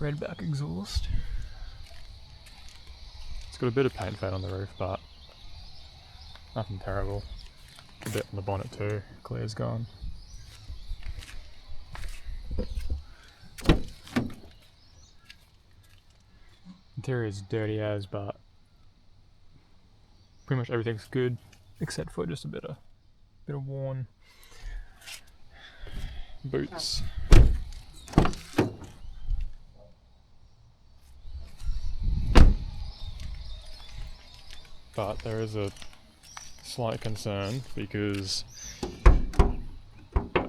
red back exhaust. It's got a bit of paint fade on the roof, but nothing terrible. A bit on the bonnet too, clear's gone. Interior is dirty as, but pretty much everything's good except for just a bit of worn boots. But there is a slight concern because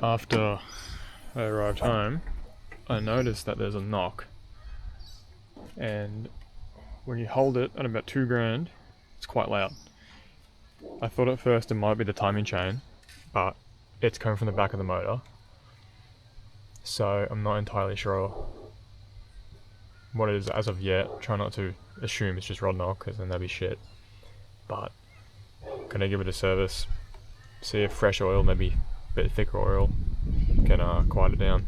after I arrived home, I noticed that there's a knock, and when you hold it at about 2 grand, it's quite loud. I thought at first it might be the timing chain, but it's coming from the back of the motor, so I'm not entirely sure what it is as of yet. Try not to assume it's just rod knock, because then that'd be shit. But gonna give it a service, see if fresh oil, maybe a bit thicker oil, can quiet it down.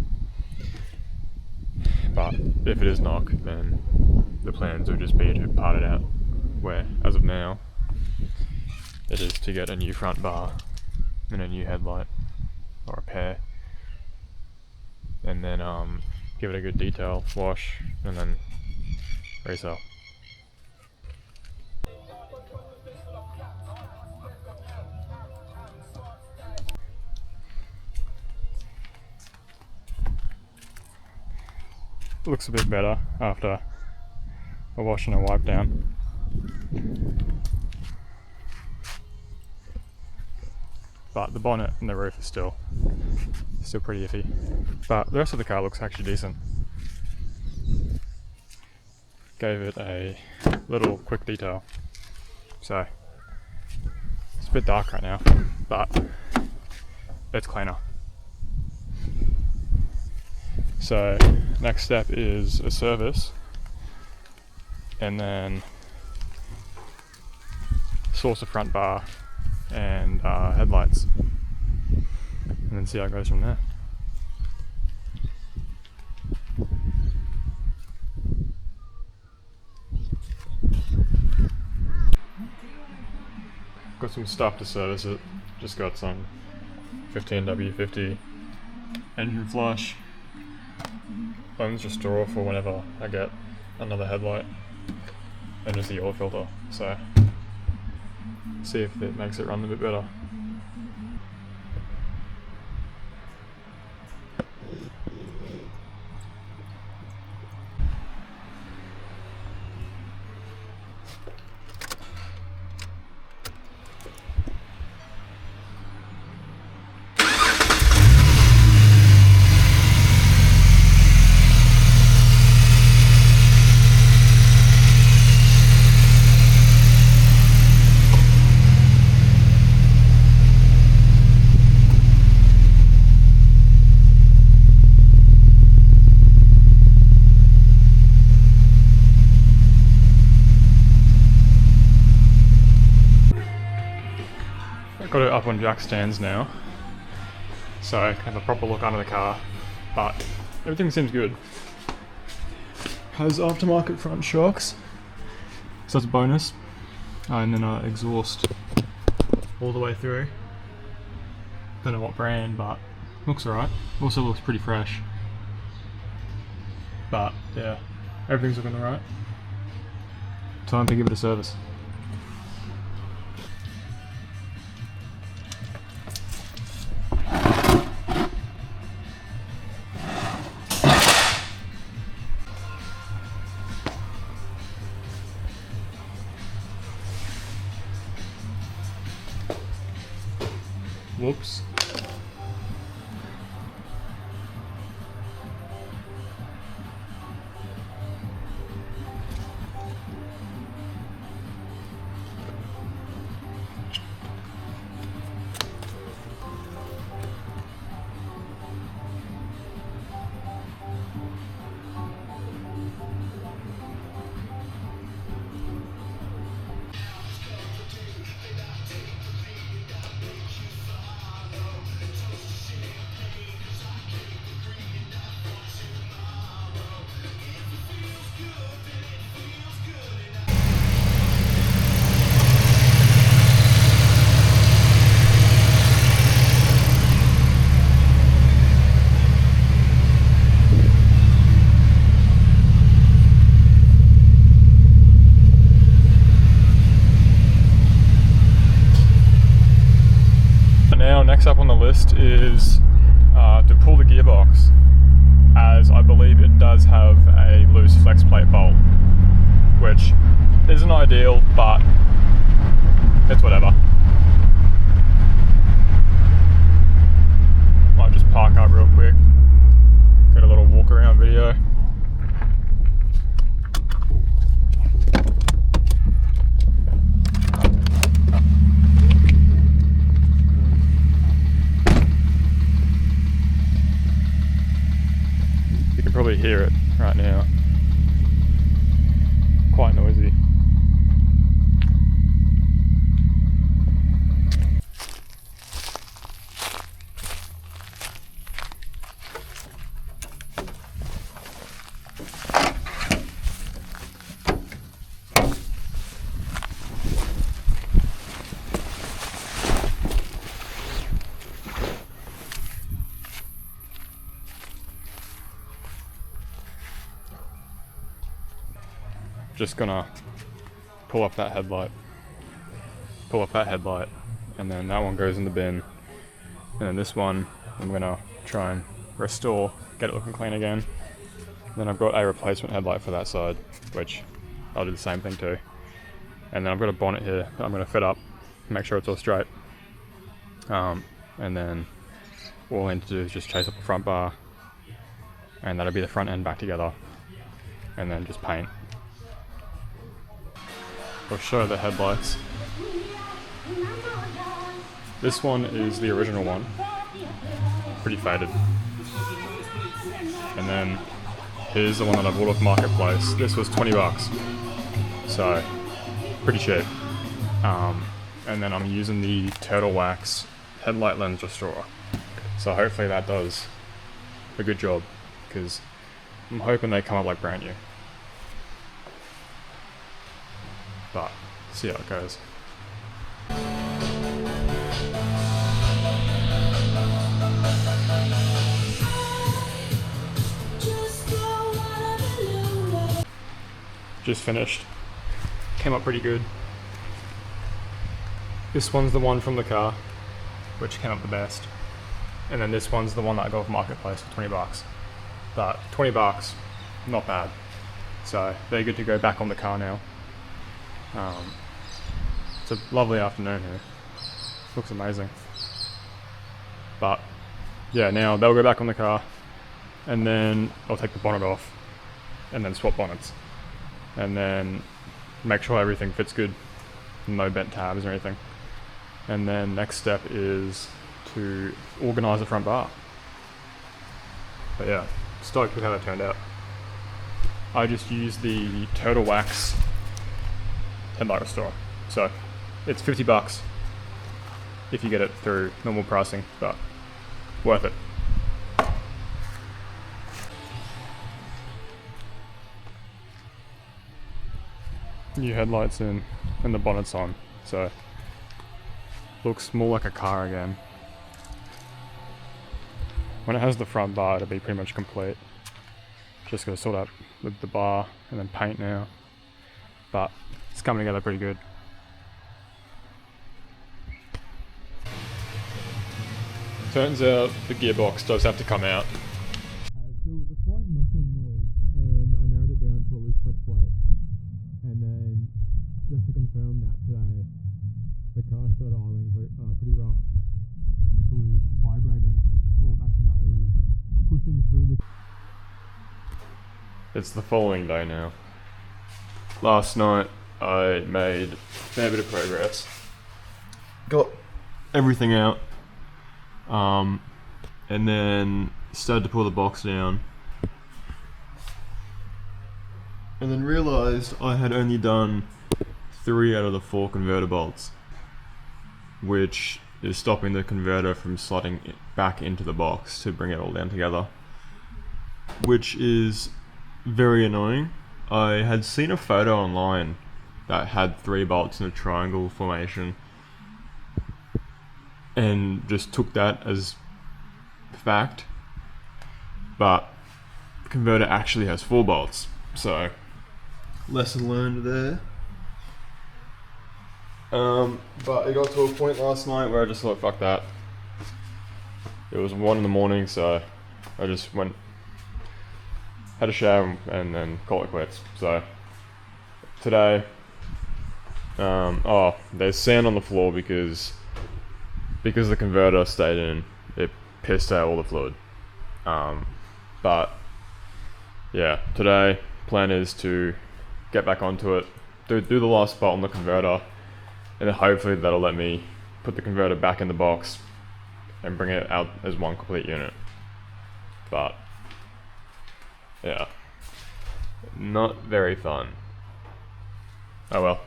But if it is knock, then the plans would just be to part it out, where as of now it is to get a new front bar and a new headlight, or a pair, and then give it a good detail wash and then resell. Looks a bit better after a wash and a wipe down. But the bonnet and the roof is still pretty iffy. But the rest of the car looks actually decent. Gave it a little quick detail. So it's a bit dark right now, but it's cleaner. So next step is a service, and then source a front bar and headlights, and then see how it goes from there. Got some stuff to service it. Just got some 15W50 engine flush. Bones restore for whenever I get another headlight, and just the oil filter, so see if it makes it run a bit better. Got it up on jack stands now, so I can have a proper look under the car, but everything seems good. Has aftermarket front shocks, so that's a bonus, and then exhaust all the way through. Don't know what brand, but looks alright. Also looks pretty fresh, but yeah, everything's looking alright. Time to give it a service. Whoops. Next up on the list is to pull the gearbox, as I believe it does have a loose flex plate bolt, which isn't ideal, but it's whatever. Might just park up real quick, get a little walk around video. You can probably hear it right now. Quite noisy. Just gonna pull up that headlight, and then that one goes in the bin, and then this one I'm gonna try and restore, get it looking clean again. Then I've got a replacement headlight for that side, which I'll do the same thing too. And then I've got a bonnet here that I'm gonna fit up, make sure it's all straight. And then all I need to do is just chase up the front bar, and that'll be the front end back together, and then just paint. I'll show the headlights. This one is the original one, pretty faded. And then here's the one that I bought off Marketplace. This was 20 bucks, so pretty cheap. And then I'm using the Turtle Wax headlight lens restorer. So hopefully that does a good job, because I'm hoping they come up like brand new. But see how it goes. Just finished. Came up pretty good. This one's the one from the car, which came up the best. And then this one's the one that I got off Marketplace for 20 bucks. But 20 bucks, not bad. So they're good to go back on the car now. It's a lovely afternoon here. Looks amazing. But yeah, now they'll go back on the car, and then I'll take the bonnet off, and then swap bonnets, and then make sure everything fits good, no bent tabs or anything. And then next step is to organise the front bar. But yeah, stoked with how that turned out. I just used the Turtle Wax headlight restorer, so it's 50 bucks if you get it through normal pricing, but worth it. New headlights in and the bonnet's on, so looks more like a car again. When it has the front bar, it'll be pretty much complete. Just gotta sort out with the bar and then paint now, but it's coming together pretty good. Turns out the gearbox does have to come out. There was a slight knocking noise, and I narrowed it down to a loose flex plate. And then, just to confirm that today, the car started idling pretty rough. It was vibrating. Well, actually no, it was pushing through the... It's the following day now. Last night I made a fair bit of progress. Got everything out. And then started to pull the box down. And then realised I had only done 3 out of the 4 converter bolts, which is stopping the converter from slotting it back into the box to bring it all down together, which is very annoying. I had seen a photo online that had 3 bolts in a triangle formation and just took that as fact, but the converter actually has 4 bolts, so lesson learned there. But it got to a point last night where I just thought, fuck that, it was 1 in the morning, so I just went, had a shower and then called it quits. So today, oh, there's sand on the floor because the converter stayed in, it pissed out all the fluid. But yeah, today plan is to get back onto it, do the last spot on the converter, and then hopefully that'll let me put the converter back in the box and bring it out as one complete unit. But yeah, not very fun. Oh well,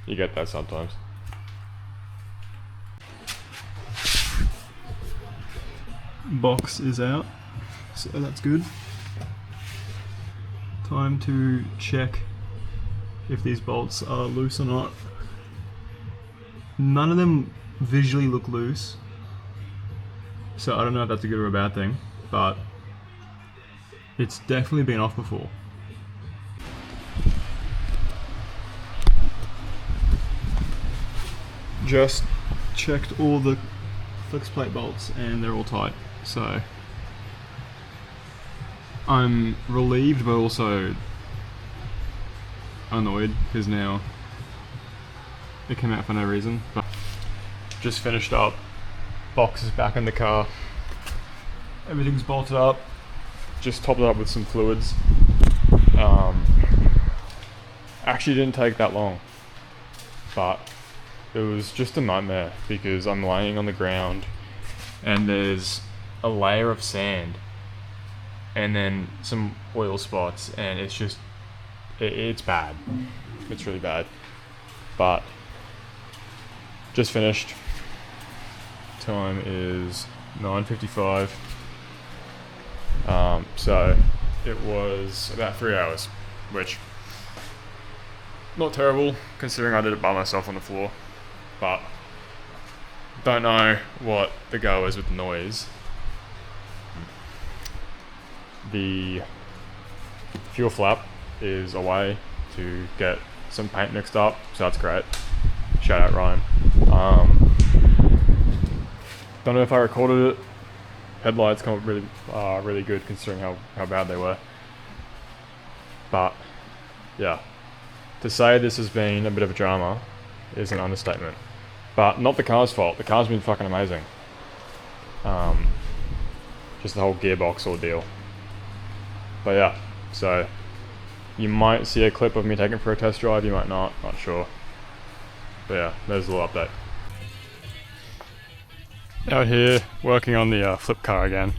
you get that sometimes. Box is out, so that's good. Time to check if these bolts are loose or not. None of them visually look loose, so I don't know if that's a good or a bad thing, but it's definitely been off before. Just checked all the flex plate bolts and they're all tight, so I'm relieved but also annoyed because now it came out for no reason. But just finished up, box is back in the car, everything's bolted up, just topped it up with some fluids. Actually didn't take that long, but it was just a nightmare because I'm laying on the ground and there's a layer of sand and then some oil spots, and it's just, it's bad. It's really bad. But just finished. Time is 9:55. So it was about 3 hours, which not terrible considering I did it by myself on the floor. But don't know what the go is with the noise. The fuel flap is away to get some paint mixed up, so that's great. Shout out Ryan. Don't know if I recorded it. Headlights come up really good considering how bad they were. But yeah, to say this has been a bit of a drama is an understatement. But not the car's fault. The car's been fucking amazing. Just the whole gearbox ordeal. But yeah, so you might see a clip of me taking it for a test drive, you might not sure. But yeah, there's a little update. Out here, working on the flip car again.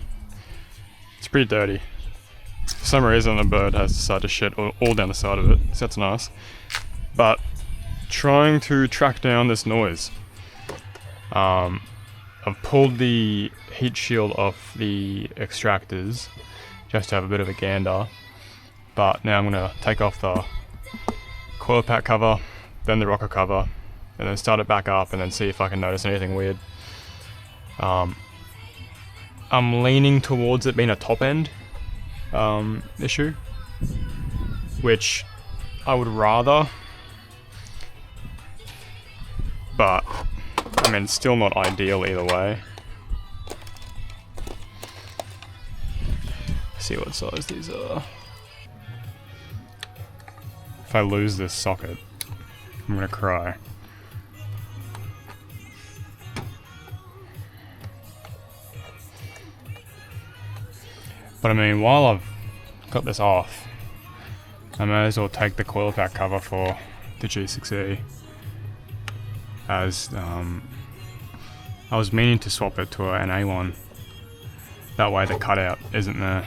It's pretty dirty. For some reason a bird has decided to shit all down the side of it, so that's nice. But trying to track down this noise. I've pulled the heat shield off the extractors just to have a bit of a gander, but now I'm going to take off the coil pack cover, then the rocker cover, and then start it back up and then see if I can notice anything weird. I'm leaning towards it being a top end issue, which I would rather, but I mean, it's still not ideal either way. See what size these are. If I lose this socket, I'm gonna cry. But I mean, while I've got this off, I may as well take the coil pack cover for the G6E, as I was meaning to swap it to an A1. That way the cutout isn't there.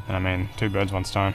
And I mean, two birds, one stone.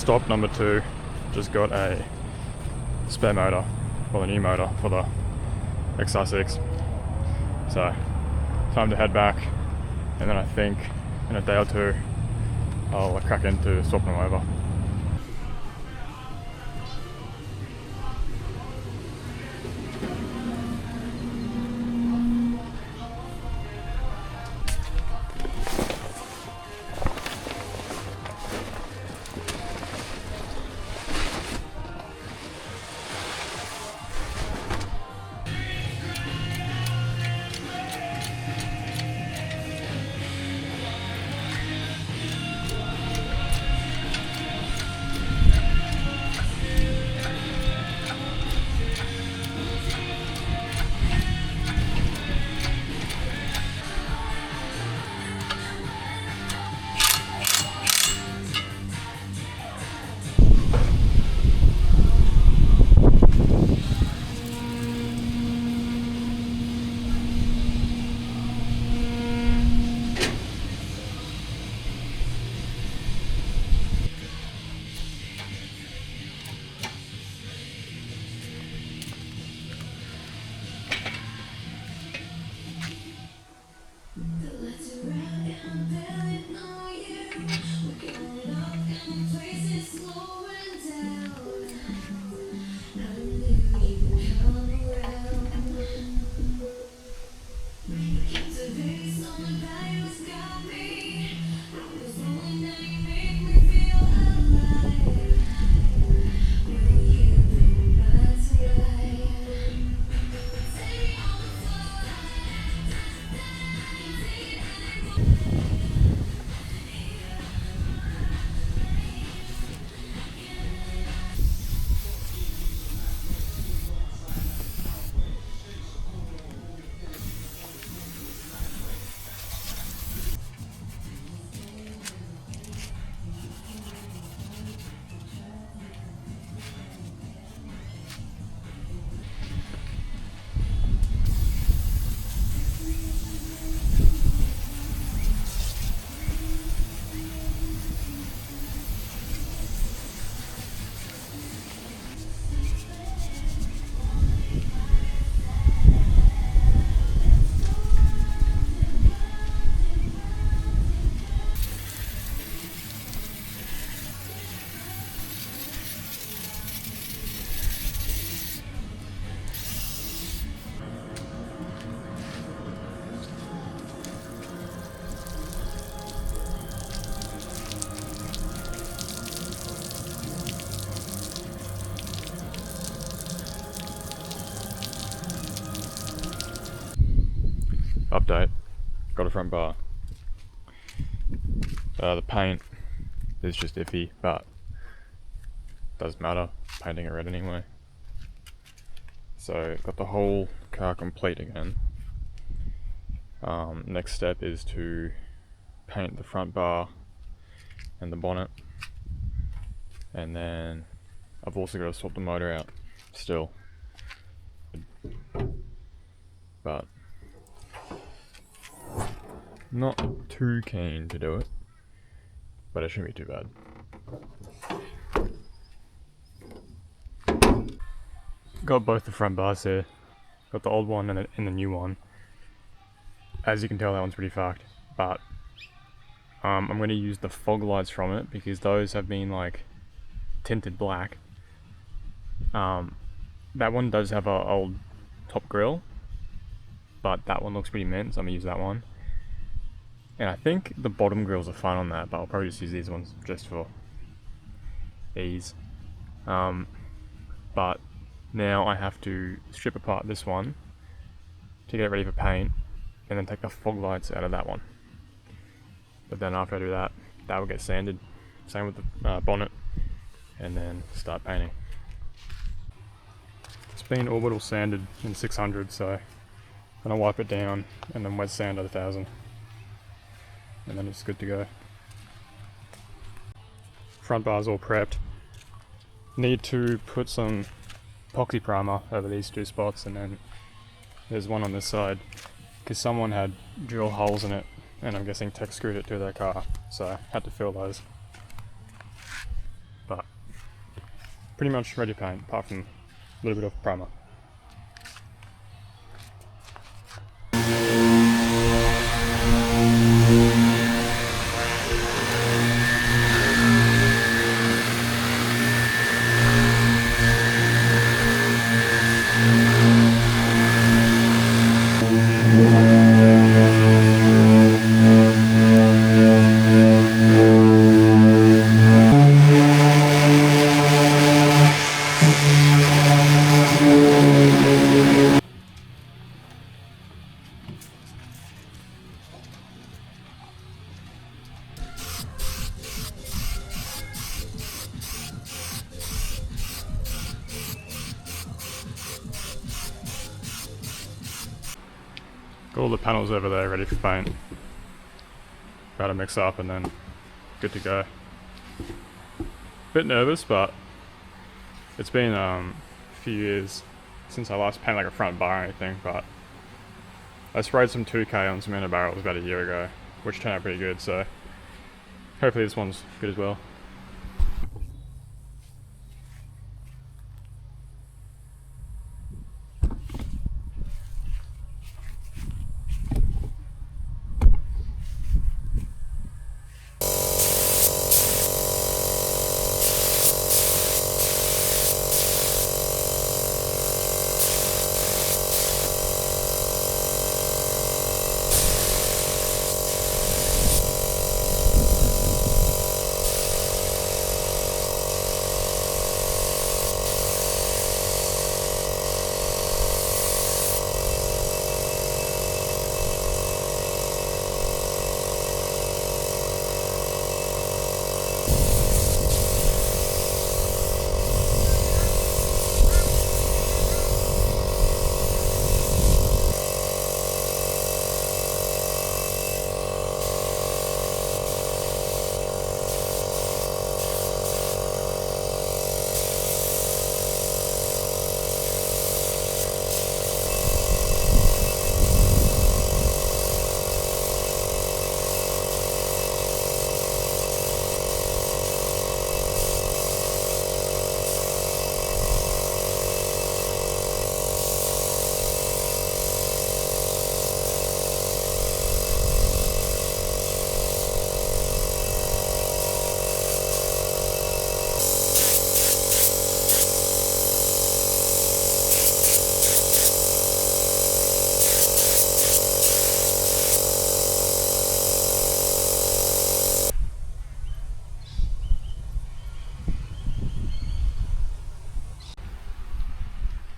Stop number 2, just got a spare motor, well a new motor for the XR6. So, time to head back, and then I think in a day or two I'll crack into swapping them over. Update, got a front bar. The paint is just iffy, but doesn't matter, painting it red anyway. So got the whole car complete again. Next step is to paint the front bar and the bonnet, and then I've also got to swap the motor out still, but not too keen to do it, but it shouldn't be too bad. Got both the front bars here, got the old one and the new one. As you can tell, that one's pretty fucked, but I'm going to use the fog lights from it because those have been like tinted black. That one does have a old top grille, but that one looks pretty mint, so I'm going to use that one. And I think the bottom grills are fine on that, but I'll probably just use these ones just for ease. But now I have to strip apart this one to get it ready for paint, and then take the fog lights out of that one. But then after I do that, that will get sanded. Same with the bonnet, and then start painting. It's been orbital sanded in 600, so I'm gonna wipe it down and then wet sand at 1000. And then it's good to go. Front bar's all prepped. Need to put some epoxy primer over these two spots, and then there's one on this side because someone had drill holes in it, and I'm guessing tech screwed it to their car, so I had to fill those. But pretty much ready to paint, apart from a little bit of primer. Got all the panels over there ready for paint. About to mix up and then good to go. Bit nervous, but it's been a few years since I last painted like a front bar or anything, but I sprayed some 2K on some inner barrels about a year ago, which turned out pretty good, so hopefully this one's good as well.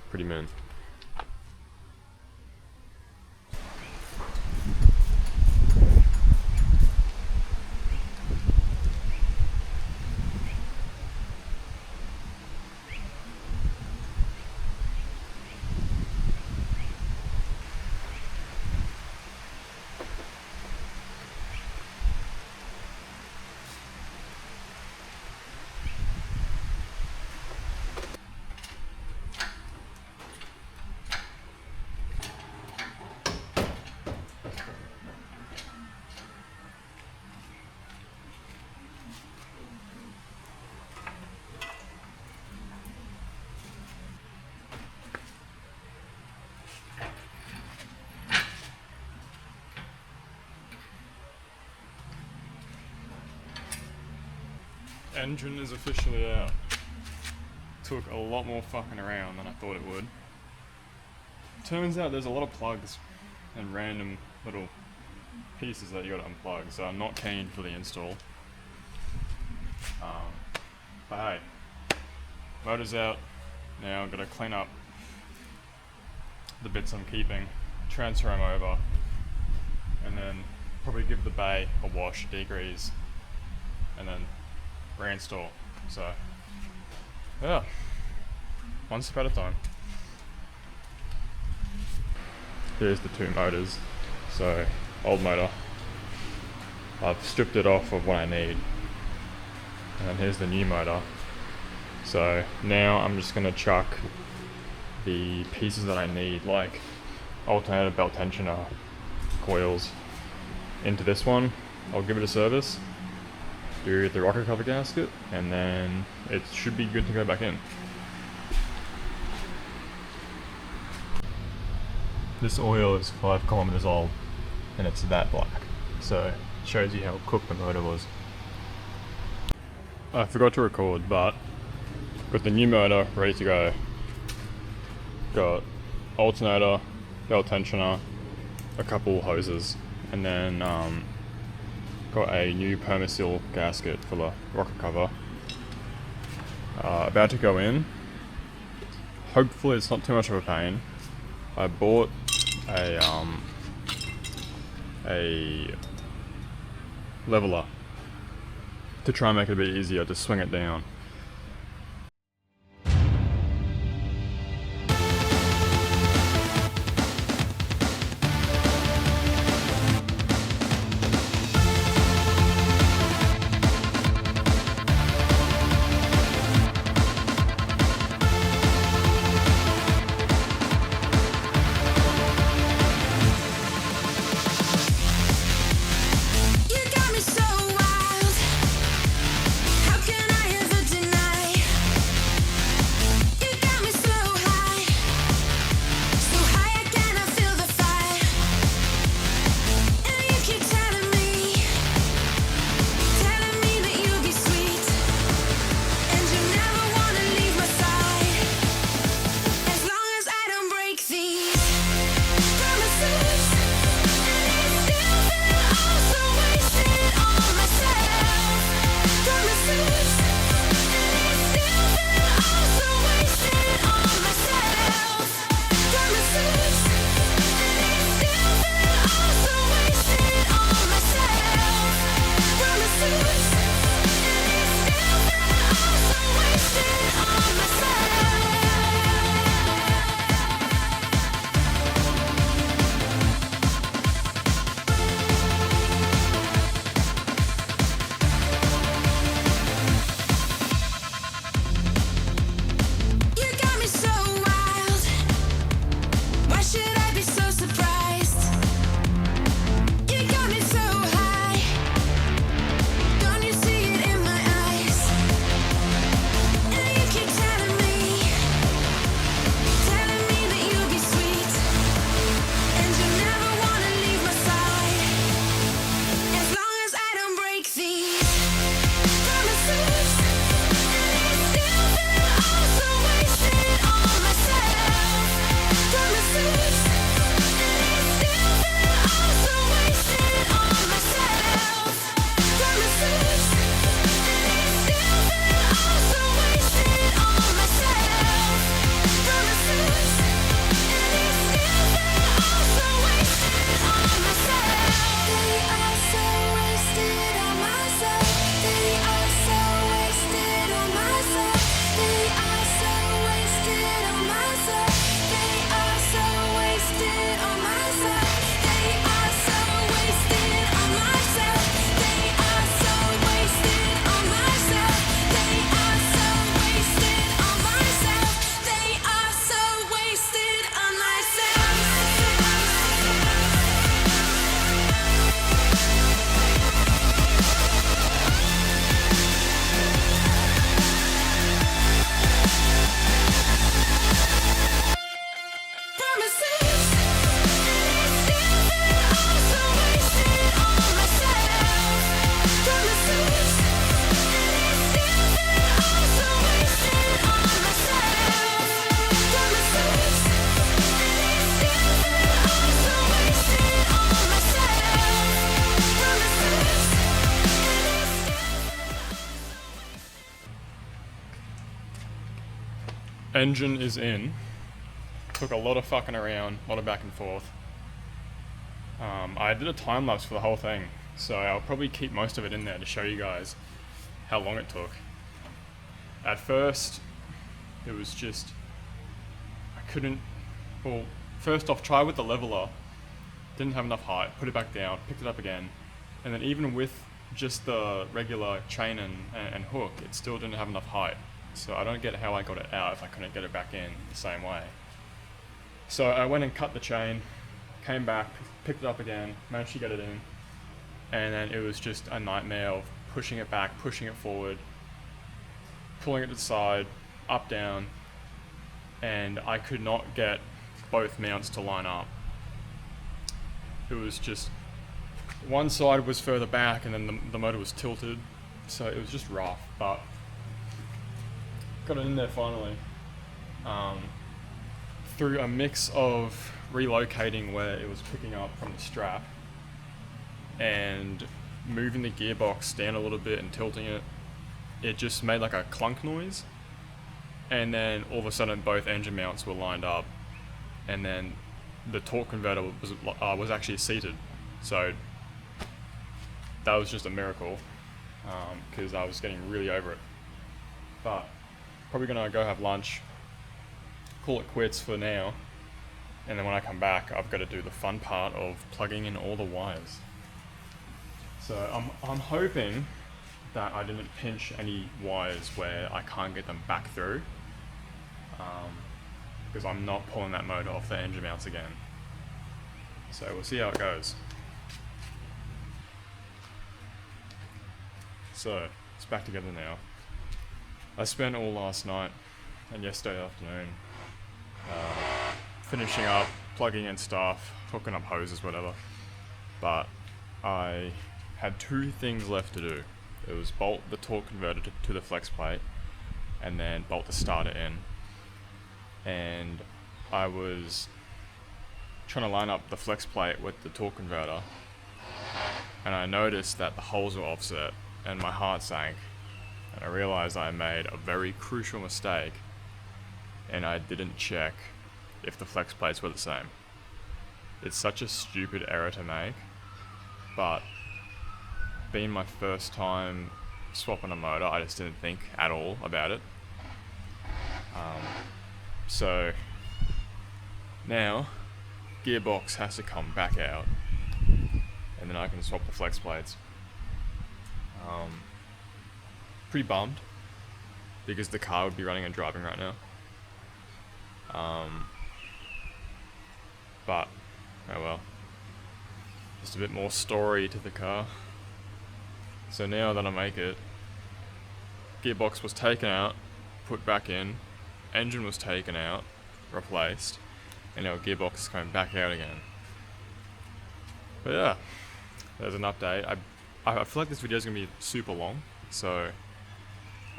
Pretty mean. Engine is officially out. Took a lot more fucking around than I thought it would. Turns out there's a lot of plugs and random little pieces that you gotta unplug, so I'm not keen for the install. But hey, motor's out. Now I've gotta clean up the bits I'm keeping, transfer them over, and then probably give the bay a wash, degrease, and then reinstall. So yeah, one step at a time. Here's the two motors. So old motor, I've stripped it off of what I need, and then here's the new motor. So now I'm just gonna chuck the pieces that I need, like alternator belt tensioner, coils, into this one. I'll give it a service, do the rocker cover gasket, and then it should be good to go back in. This oil is 5 kilometers old, and it's that black, so it shows you how cooked the motor was. I forgot to record, but got the new motor ready to go. Got alternator, belt tensioner, a couple hoses, and then got a new Permaseal gasket for the rocker cover. About to go in. Hopefully it's not too much of a pain. I bought a leveler to try and make it a bit easier to swing it down. Engine is in. Took a lot of fucking around, a lot of back and forth. I did a time lapse for the whole thing, so I'll probably keep most of it in there to show you guys how long it took. At first, it was just, I couldn't, well, first off, try with the leveler, didn't have enough height, put it back down, picked it up again, and then even with just the regular chain and hook, it still didn't have enough height. So I don't get how I got it out if I couldn't get it back in the same way. So I went and cut the chain, came back, picked it up again, managed to get it in, and then it was just a nightmare of pushing it back, pushing it forward, pulling it to the side, up, down, and I could not get both mounts to line up. It was just, one side was further back and then the motor was tilted, so it was just rough, but got it in there finally. Through a mix of relocating where it was picking up from the strap and moving the gearbox down a little bit and tilting it, it just made like a clunk noise, and then all of a sudden both engine mounts were lined up, and then the torque converter was actually seated. So that was just a miracle, because I was getting really over it. But probably gonna go have lunch, call it quits for now, and then when I come back I've got to do the fun part of plugging in all the wires. So I'm hoping that I didn't pinch any wires where I can't get them back through, because I'm not pulling that motor off the engine mounts again. So we'll see how it goes. So it's back together now. I spent all last night and yesterday afternoon finishing up, plugging in stuff, hooking up hoses, whatever. But I had two things left to do. It was bolt the torque converter to the flex plate, and then bolt the starter in. And I was trying to line up the flex plate with the torque converter, and I noticed that the holes were offset, and my heart sank. And I realized I made a very crucial mistake, and I didn't check if the flex plates were the same. It's such a stupid error to make, but being my first time swapping a motor, I just didn't think at all about it. So now Gearbox has to come back out, and then I can swap the flex plates. Pretty bummed, because the car would be running and driving right now. But oh well, just a bit more story to the car. So now that I make it, gearbox was taken out, put back in, engine was taken out, replaced, and now gearbox is coming back out again. But yeah, there's an update. I feel like this video is going to be super long, so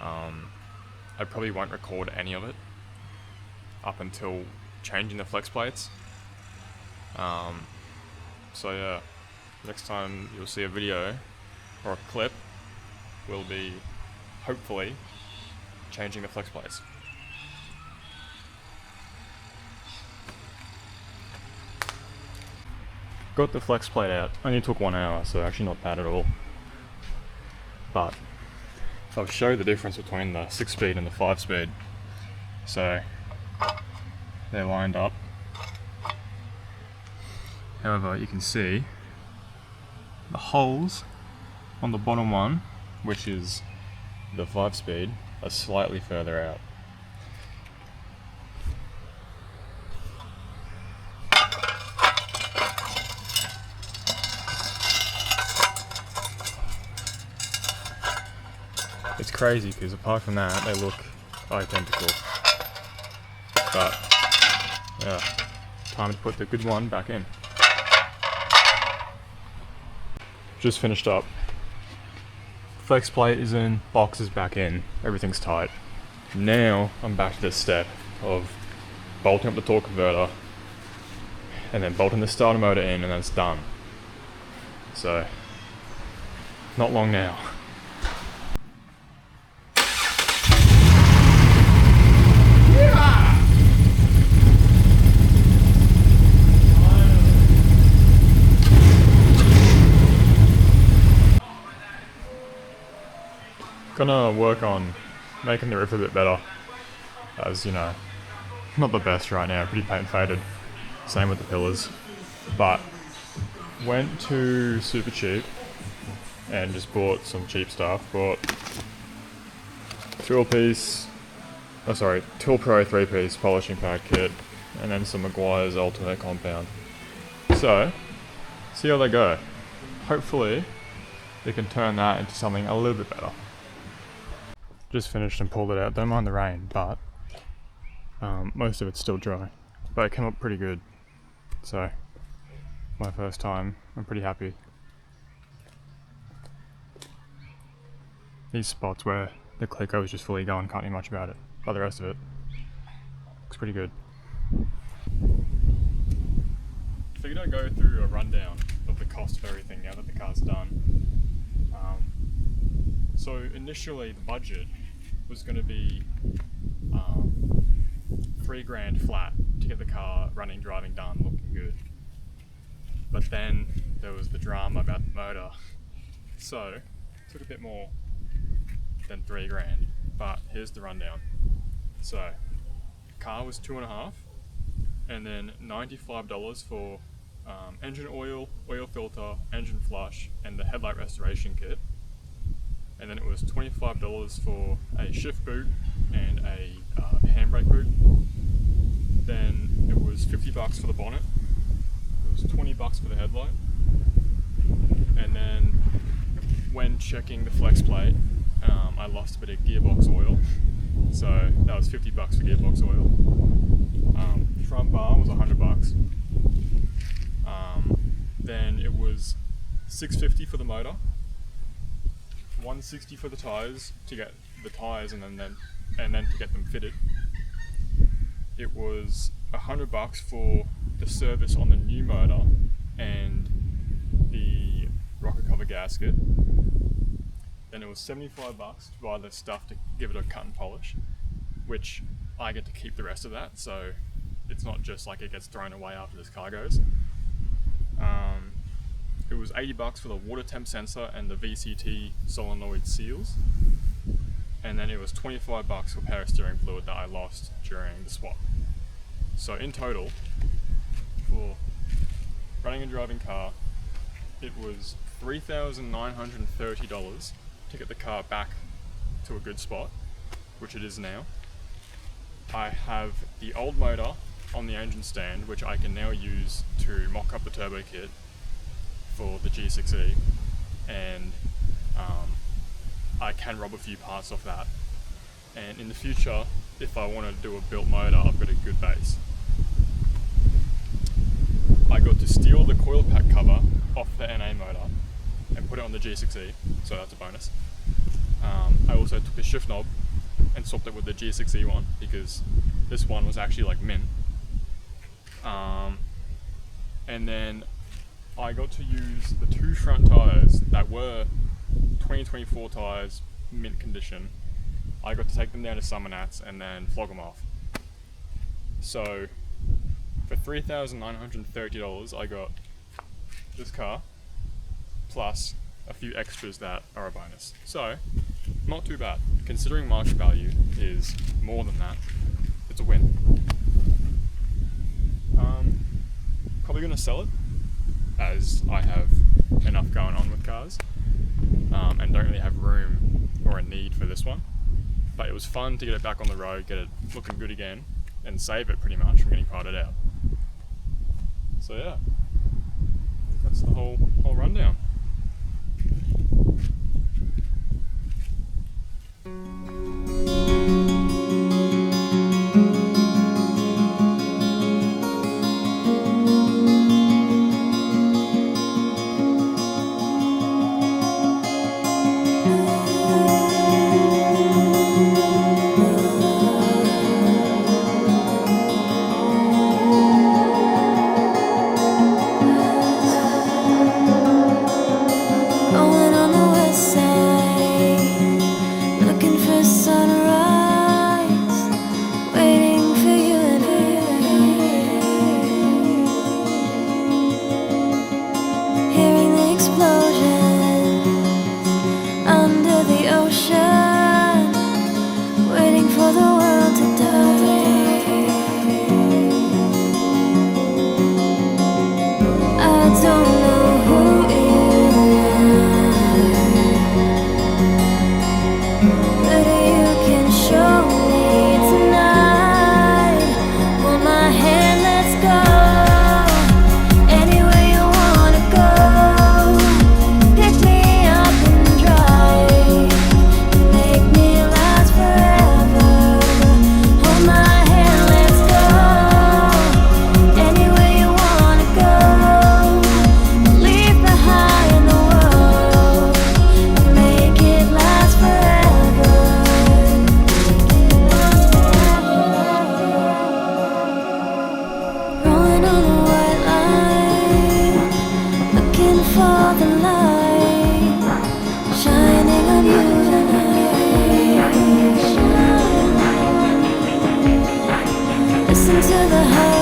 I probably won't record any of it up until changing the flex plates. So yeah, next time you'll see a video or a clip will be hopefully changing the flex plates. Got the flex plate out, only took 1 hour, so actually not bad at all. But I'll show the difference between the 6-speed and the 5-speed. So they're lined up. However, you can see the holes on the bottom one, which is the 5-speed, are slightly further out. It's crazy because apart from that, they look identical. But yeah, time to put the good one back in. Just finished up. Flex plate is in, box is back in, everything's tight. Now I'm back to this step of bolting up the torque converter and then bolting the starter motor in, and then it's done. So, not long now. Gonna work on making the roof a bit better, as you know, not the best right now, pretty paint faded. Same with the pillars. But went to Super Cheap and just bought some cheap stuff. Bought Tool Pro 3-piece polishing pad kit, and then some Meguiar's Ultimate Compound. So, see how they go. Hopefully it can turn that into something a little bit better. Just finished and pulled it out. Don't mind the rain, but most of it's still dry. But it came up pretty good. So, my first time, I'm pretty happy. These spots where the Clico is just fully gone, can't do much about it. But the rest of it looks pretty good. Figured I'd go through a rundown of the cost of everything now that the car's done. So initially the budget was going to be $3,000 flat to get the car running, driving, done, looking good. But then there was the drama about the motor, so it took a bit more than $3,000. But here's the rundown. So car was $2,500, and then $95 for engine oil, oil filter, engine flush, and the headlight restoration kit. And then it was $25 for a shift boot and a handbrake boot. Then it was $50 for the bonnet. It was $20 for the headlight. And then when checking the flex plate, I lost a bit of gearbox oil. So that was $50 for gearbox oil. Front bar was $100. Then it was $650 for the motor, $160 for the tyres to get the tyres and then to get them fitted. It was $100 for the service on the new motor and the rocker cover gasket. Then it was $75 to buy the stuff to give it a cut and polish, which I get to keep the rest of that, so it's not just like it gets thrown away after this car goes. It was $80 for the water temp sensor and the VCT solenoid seals. And then it was $25 for power steering fluid that I lost during the swap. So in total, for running and driving car, it was $3,930 to get the car back to a good spot, which it is now. I have the old motor on the engine stand, which I can now use to mock up the turbo kit for the G6E, and I can rob a few parts off that. And in the future, if I want to do a built motor, I've got a good base. I got to steal the coil pack cover off the NA motor and put it on the G6E, so that's a bonus. I also took the shift knob and swapped it with the G6E one, because this one was actually like mint. And then I got to use the two front tyres that were 2024 tyres, mint condition. I got to take them down to Summernats and then flog them off. So for $3,930 I got this car, plus a few extras that are a bonus. So not too bad. Considering market value is more than that, it's a win. Probably going to sell it, as I have enough going on with cars, and don't really have room or a need for this one. But it was fun to get it back on the road, get it looking good again, and save it pretty much from getting parted out. So yeah, that's the whole rundown. Going on the west side, looking for listen to the heart.